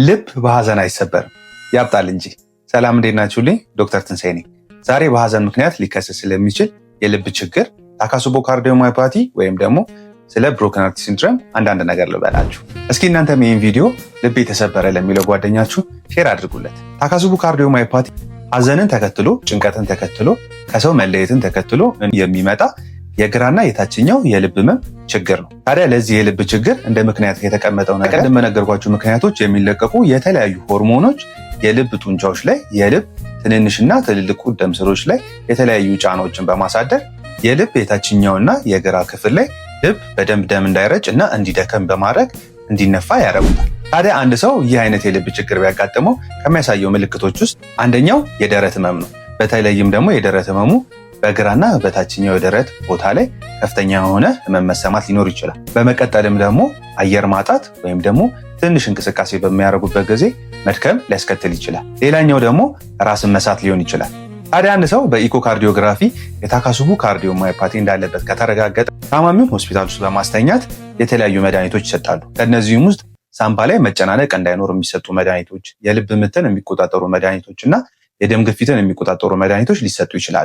ልብ በሐዘን አይሰበርም ያብጣል እንጂ። ሰላም እንዴት ናችሁልኝ? ዶክተር ትንሳኤ ነኝ። ዛሬ በሐዘን ምክንያት ሊከሰት ስለሚችል የልብ ችግር ታካሱቦ ካርዲዮማዮፓቲ ወይም ደግሞ ስለ ብሮከን ሃርት ሲንድሮም አንዳንድ ነገር ልበላችሁ። እስኪ እናንተም ይህን ቪዲዮ ልብ የተሰበረ ለሚለው ጓደኛችሁ ሼር አድርጉለት። ታካሱቦ ካርዲዮማዮፓቲ ሐዘንን ተከትሎ ጭንቀትን ተከትሎ ከሰው መለየትን ተከትሎ የሚመጣ የግራና የታችኛው የልብ ህመም ችግር ነው። ታዲያ ለዚህ የልብ ችግር እንደ ምክንያት የተቀመጠው ነገር ቀደም በነገርኳችሁ ምክንያቶች የሚለቀቁ የተለያዩ ሆርሞኖች የልብ ጡንቻዎች ላይ የልብ ትንንሽና ትልልቅ ደም ስሮች ላይ የተለያዩ ጫናዎችን በማሳደር የልብ የታችኛውና የግራ ክፍል ላይ ልብ በደንብ ደም እንዳይረጭ እና እንዲደከም በማድረግ እንዲነፋ ያደርጉታል። ታዲያ አንድ ሰው ይህ አይነት የልብ ችግር ቢያጋጥመው ከሚያሳየው ምልክቶች ውስጥ አንደኛው የደረት ህመም ነው። በተለይም ደግሞ የደረት ህመሙ በግራና በታችኛው የደረት ቦታ ላይ ከፍተኛ የሆነ ህመም መሰማት ሊኖር ይችላል። በመቀጠልም ደግሞ አየር ማጣት ወይም ደግሞ ትንሽ እንቅስቃሴ በሚያደርጉበት ጊዜ መድከም ሊያስከትል ይችላል። ሌላኛው ደግሞ ራስን መሳት ሊሆን ይችላል። ታዲያ አንድ ሰው በኢኮካርዲዮግራፊ የታካሱቦ ካርዲዮማዮፓቲ እንዳለበት ከተረጋገጠ ታማሚውን ሆስፒታል ውስጥ በማስተኛት የተለያዩ መድኃኒቶች ይሰጣሉ። ከእነዚህም ውስጥ ሳምባ ላይ መጨናነቅ እንዳይኖር የሚሰጡ መድኃኒቶች፣ የልብ ምትን የሚቆጣጠሩ መድኃኒቶች እና የደም ግፊትን የሚቆጣጠሩ መድኃኒቶች ሊሰጡ ይችላሉ።